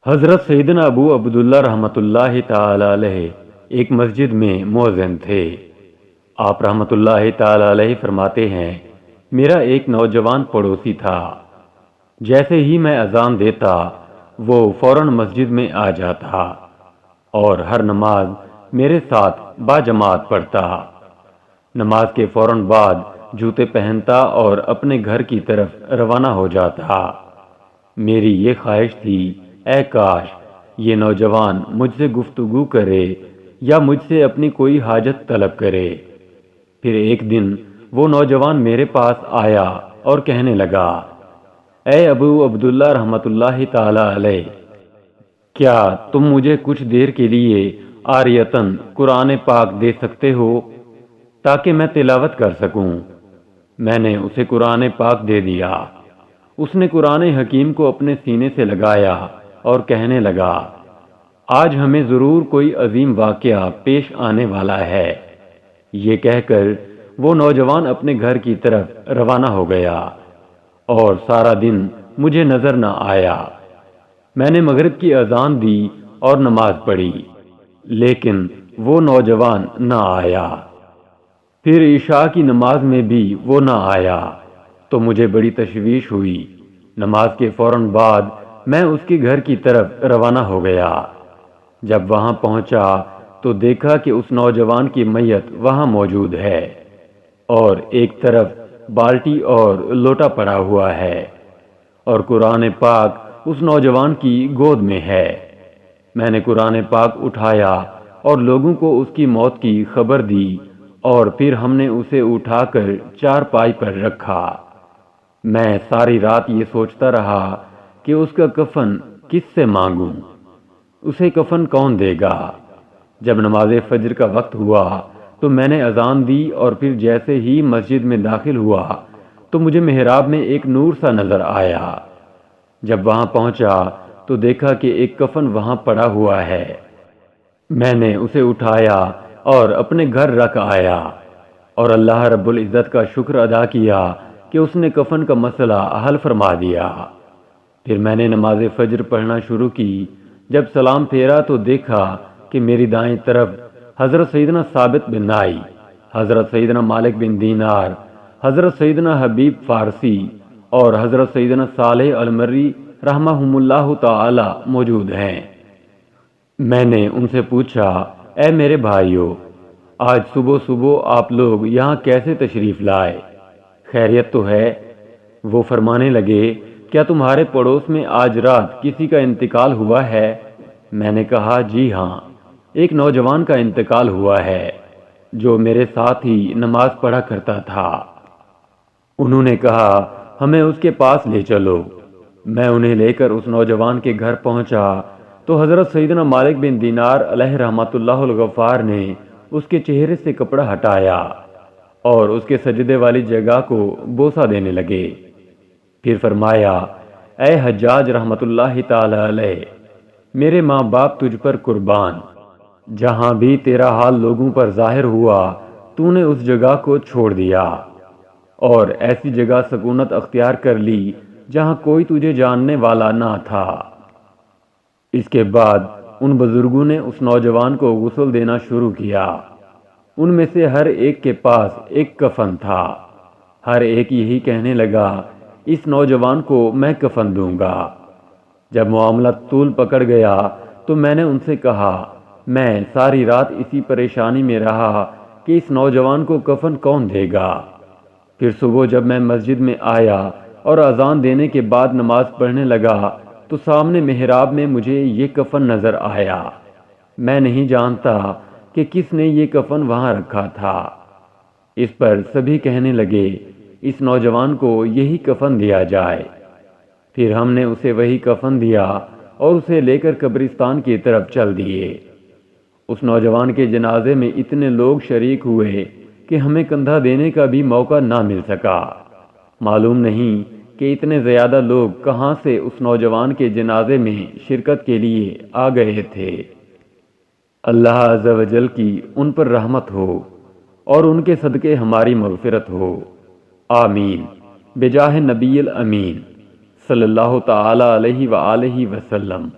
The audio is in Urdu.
حضرت سیدنا ابو عبداللہ رحمۃ اللہ تعالی علیہ ایک مسجد میں مؤذن تھے۔ آپ رحمۃ اللہ تعالی علیہ فرماتے ہیں، میرا ایک نوجوان پڑوسی تھا، جیسے ہی میں اذان دیتا وہ فوراً مسجد میں آ جاتا اور ہر نماز میرے ساتھ باجماعت پڑھتا۔ نماز کے فوراً بعد جوتے پہنتا اور اپنے گھر کی طرف روانہ ہو جاتا۔ میری یہ خواہش تھی، اے کاش یہ نوجوان مجھ سے گفتگو کرے یا مجھ سے اپنی کوئی حاجت طلب کرے۔ پھر ایک دن وہ نوجوان میرے پاس آیا اور کہنے لگا، اے ابو عبداللہ رحمۃ اللہ تعالی علیہ، کیا تم مجھے کچھ دیر کے لیے عاریتاً قرآن پاک دے سکتے ہو تاکہ میں تلاوت کر سکوں؟ میں نے اسے قرآن پاک دے دیا۔ اس نے قرآن حکیم کو اپنے سینے سے لگایا اور کہنے لگا، آج ہمیں ضرور کوئی عظیم واقعہ پیش آنے والا ہے۔ یہ کہہ کر وہ نوجوان اپنے گھر کی طرف روانہ ہو گیا اور سارا دن مجھے نظر نہ آیا۔ میں نے مغرب کی اذان دی اور نماز پڑھی، لیکن وہ نوجوان نہ آیا۔ پھر عشاء کی نماز میں بھی وہ نہ آیا تو مجھے بڑی تشویش ہوئی۔ نماز کے فوراً بعد میں اس کے گھر کی طرف روانہ ہو گیا۔ جب وہاں پہنچا تو دیکھا کہ اس نوجوان کی میت وہاں موجود ہے اور ایک طرف بالٹی اور لوٹا پڑا ہوا ہے اور قرآن پاک اس نوجوان کی گود میں ہے۔ میں نے قرآن پاک اٹھایا اور لوگوں کو اس کی موت کی خبر دی اور پھر ہم نے اسے اٹھا کر چارپائی پر رکھا۔ میں ساری رات یہ سوچتا رہا کہ اس کا کفن کس سے مانگوں، اسے کفن کون دے گا۔ جب نماز فجر کا وقت ہوا تو میں نے اذان دی اور پھر جیسے ہی مسجد میں داخل ہوا تو مجھے محراب میں ایک نور سا نظر آیا۔ جب وہاں پہنچا تو دیکھا کہ ایک کفن وہاں پڑا ہوا ہے۔ میں نے اسے اٹھایا اور اپنے گھر رکھ آیا اور اللہ رب العزت کا شکر ادا کیا کہ اس نے کفن کا مسئلہ حل فرما دیا۔ پھر میں نے نماز فجر پڑھنا شروع کی۔ جب سلام پھیرا تو دیکھا کہ میری دائیں طرف حضرت سیدنا ثابت بن نائی، حضرت سیدنا مالک بن دینار، حضرت سیدنا حبیب فارسی اور حضرت سیدنا صالح المری رحمہم اللہ تعالی موجود ہیں۔ میں نے ان سے پوچھا، اے میرے بھائیو، آج صبح صبح آپ لوگ یہاں کیسے تشریف لائے؟ خیریت تو ہے؟ وہ فرمانے لگے، کیا تمہارے پڑوس میں آج رات کسی کا انتقال ہوا ہے؟ میں نے کہا، جی ہاں، ایک نوجوان کا انتقال ہوا ہے جو میرے ساتھ ہی نماز پڑھا کرتا تھا۔ انہوں نے کہا، ہمیں اس کے پاس لے چلو۔ میں انہیں لے کر اس نوجوان کے گھر پہنچا تو حضرت سیدنا مالک بن دینار علیہ رحمۃ اللہ الغفار نے اس کے چہرے سے کپڑا ہٹایا اور اس کے سجدے والی جگہ کو بوسہ دینے لگے۔ پھر فرمایا، اے حجاج رحمۃ اللہ تعالی علیہ، میرے ماں باپ تجھ پر قربان، جہاں بھی تیرا حال لوگوں پر ظاہر ہوا تو نے اس جگہ کو چھوڑ دیا اور ایسی جگہ سکونت اختیار کر لی جہاں کوئی تجھے جاننے والا نہ تھا۔ اس کے بعد ان بزرگوں نے اس نوجوان کو غسل دینا شروع کیا۔ ان میں سے ہر ایک کے پاس ایک کفن تھا۔ ہر ایک یہی کہنے لگا، اس نوجوان کو میں کفن دوں گا۔ جب معاملہ طول پکڑ گیا تو میں نے ان سے کہا، میں ساری رات اسی پریشانی میں رہا کہ اس نوجوان کو کفن کون دے گا۔ پھر صبح جب میں مسجد میں آیا اور اذان دینے کے بعد نماز پڑھنے لگا تو سامنے محراب میں مجھے یہ کفن نظر آیا۔ میں نہیں جانتا کہ کس نے یہ کفن وہاں رکھا تھا۔ اس پر سبھی کہنے لگے، اس نوجوان کو یہی کفن دیا جائے۔ پھر ہم نے اسے وہی کفن دیا اور اسے لے کر قبرستان کی طرف چل دیے۔ اس نوجوان کے جنازے میں اتنے لوگ شریک ہوئے کہ ہمیں کندھا دینے کا بھی موقع نہ مل سکا۔ معلوم نہیں کہ اتنے زیادہ لوگ کہاں سے اس نوجوان کے جنازے میں شرکت کے لیے آ گئے تھے۔ اللہ عز و جل کی ان پر رحمت ہو اور ان کے صدقے ہماری مغفرت ہو، آمین، بجاہ نبی الامین صلی اللہ تعالی علیہ وآلہ وسلم۔